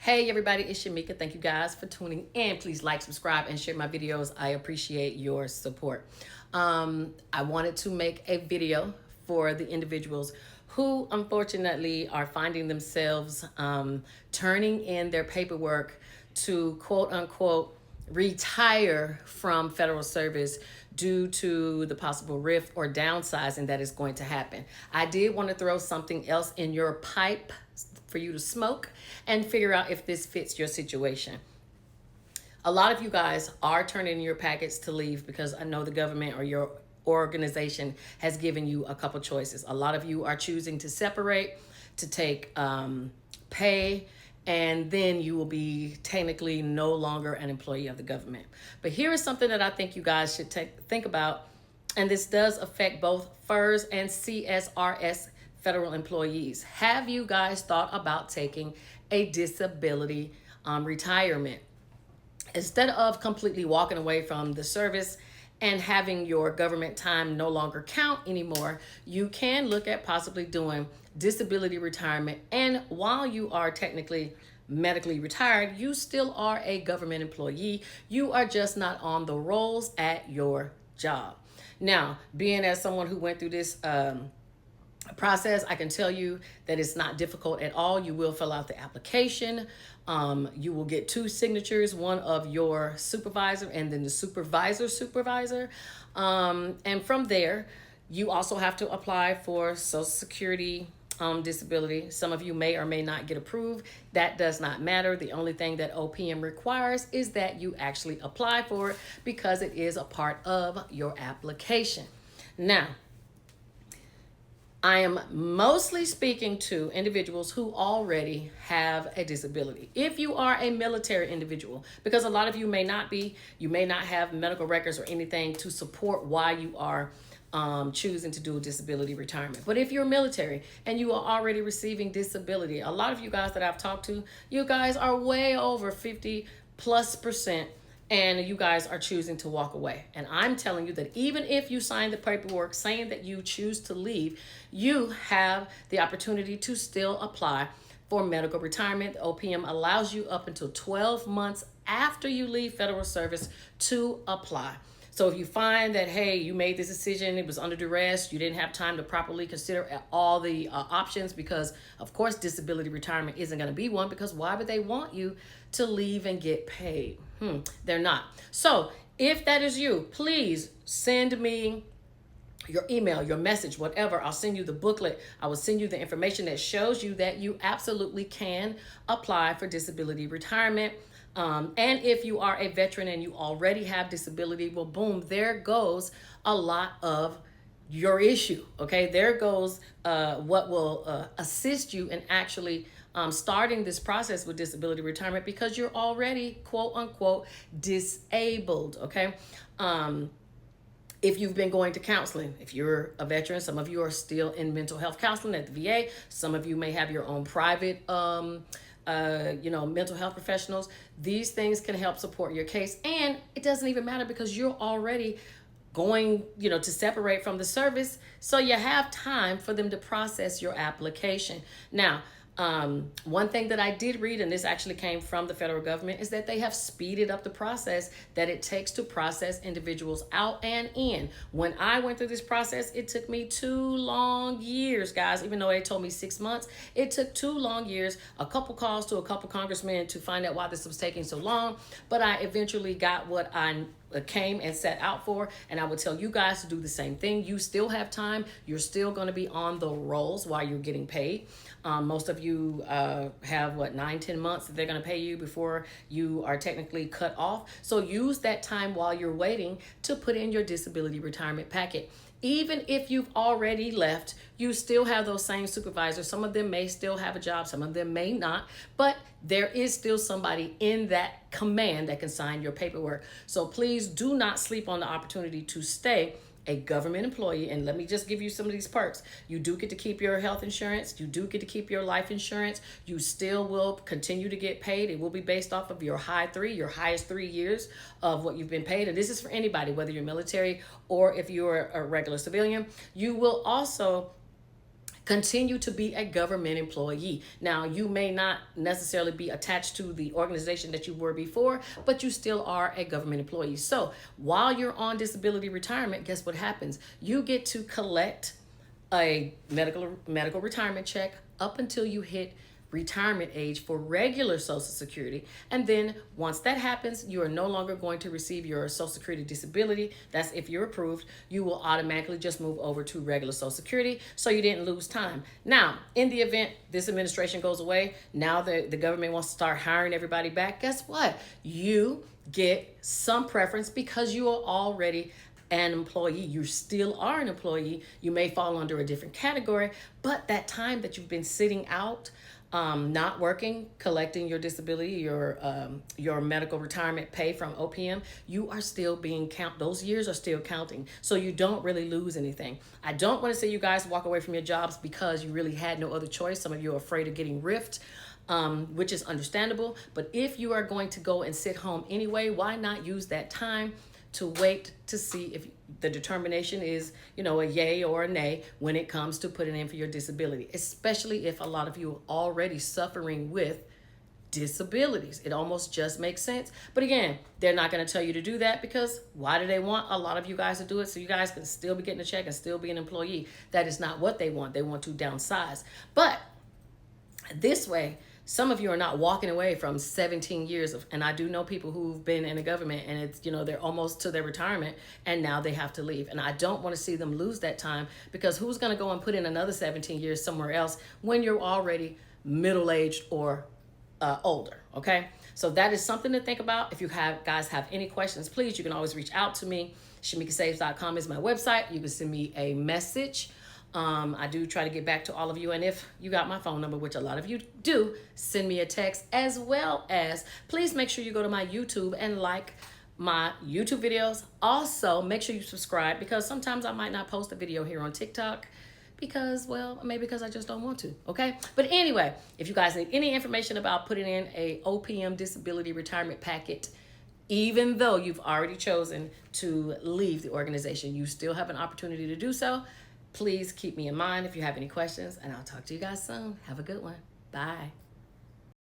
Hey everybody, it's Shamika. Thank you guys for tuning in. Please like, subscribe, and share my videos. I appreciate your support. I wanted to make a video for the individuals who unfortunately are finding themselves turning in their paperwork to quote unquote retire from federal service due to the possible rift or downsizing that is going to happen. I did want to throw something else in your pipe for you to smoke and figure out if this fits your situation. A lot of you guys are turning in your packets to leave because I know the government or your organization has given you a couple choices. A lot of you are choosing to separate, to take pay, and then you will be technically no longer an employee of the government. But here is something that I think you guys should think about, and this does affect both FERS and CSRS federal employees. Have you guys thought about taking a disability retirement? Instead of completely walking away from the service and having your government time no longer count anymore, you can look at possibly doing disability retirement. And while you are technically medically retired, you still are a government employee. You are just not on the rolls at your job. Now, being as someone who went through this process, I can tell you that it's not difficult at all. You will fill out the application. You will get 2 signatures, one of your supervisor and then the supervisor. And from there, you also have to apply for Social Security disability. Some of you may or may not get approved. That does not matter. The only thing that OPM requires is that you actually apply for it because it is a part of your application. Now, I am mostly speaking to individuals who already have a disability. If you are a military individual, because a lot of you may not be, you may not have medical records or anything to support why you are choosing to do a disability retirement. But if you're military and you are already receiving disability, a lot of you guys that I've talked to, you guys are way over 50+%. And you guys are choosing to walk away. And I'm telling you that even if you sign the paperwork saying that you choose to leave, you have the opportunity to still apply for medical retirement. The OPM allows you up until 12 months after you leave federal service to apply. So if you find that, hey, you made this decision, it was under duress, you didn't have time to properly consider all the options, because of course disability retirement isn't going to be one, because why would they want you to leave and get paid? They're not. So if that is you, please send me your email, your message, whatever. I'll send you the booklet. I will send you the information that shows you that you absolutely can apply for disability retirement. And if you are a veteran and you already have disability, well, boom, there goes a lot of your issue. Okay, there goes what will assist you in actually starting this process with disability retirement, because you're already quote unquote disabled. Okay. If you've been going to counseling, if you're a veteran, some of you are still in mental health counseling at the VA. Some of you may have your own private mental health professionals. These things can help support your case. And it doesn't even matter because you're already going, to separate from the service. So you have time for them to process your application. Now, one thing that I did read, and this actually came from the federal government, is that they have speeded up the process that it takes to process individuals out and in. When I went through this process, it took me 2 long years, guys. Even though they told me 6 months, it took 2 long years, a couple calls to a couple congressmen to find out why this was taking so long. But I eventually got what I came and set out for, and I would tell you guys to do the same thing. You still have time. You're still going to be on the rolls while you're getting paid. Most of you have 9-10 months that they're going to pay you before you are technically cut off. So use that time while you're waiting to put in your disability retirement packet. Even if you've already left, you still have those same supervisors. Some of them may still have a job, some of them may not, but there is still somebody in that command that can sign your paperwork. So please do not sleep on the opportunity to stay a government employee. And let me just give you some of these perks. You do get to keep your health insurance. You do get to keep your life insurance. You still will continue to get paid. It will be based off of your highest 3 years of what you've been paid. And this is for anybody, whether you're military or if you're a regular civilian. You will also continue to be a government employee. Now, you may not necessarily be attached to the organization that you were before, but you still are a government employee. So while you're on disability retirement, guess what happens? You get to collect a medical retirement check up until you hit retirement age for regular Social Security. And then once that happens, you are no longer going to receive your Social Security disability. That's if you're approved. You will automatically just move over to regular Social Security, so you didn't lose time. Now, in the event this administration goes away, now the government wants to start hiring everybody back, guess what? You get some preference because you are already an employee. You still are an employee. You may fall under a different category, but that time that you've been sitting out, not working, collecting your disability, your medical retirement pay from OPM, you are still being those years are still counting. So you don't really lose anything. I don't want to see you guys walk away from your jobs because you really had no other choice. Some of you are afraid of getting riffed, which is understandable. But if you are going to go and sit home anyway, why not use that time to wait to see if the determination is, a yay or a nay when it comes to putting in for your disability, especially if a lot of you are already suffering with disabilities. It almost just makes sense. But again, they're not going to tell you to do that because why do they want a lot of you guys to do it? So you guys can still be getting a check and still be an employee. That is not what they want. They want to downsize. But this way, some of you are not walking away from 17 years of, and I do know people who've been in the government and it's, they're almost to their retirement and now they have to leave. And I don't want to see them lose that time because who's going to go and put in another 17 years somewhere else when you're already middle-aged or older, okay? So that is something to think about. If you guys have any questions, please, you can always reach out to me. ShamikaSaves.com is my website. You can send me a message. I do try to get back to all of you. And if you got my phone number, which a lot of you do, send me a text, as well as please make sure you go to my YouTube and like my YouTube videos. Also, make sure you subscribe because sometimes I might not post a video here on TikTok because, well, maybe because I just don't want to, okay? But anyway, if you guys need any information about putting in a OPM disability retirement packet, even though you've already chosen to leave the organization, you still have an opportunity to do so. Please keep me in mind if you have any questions, and I'll talk to you guys soon. Have a good one. Bye.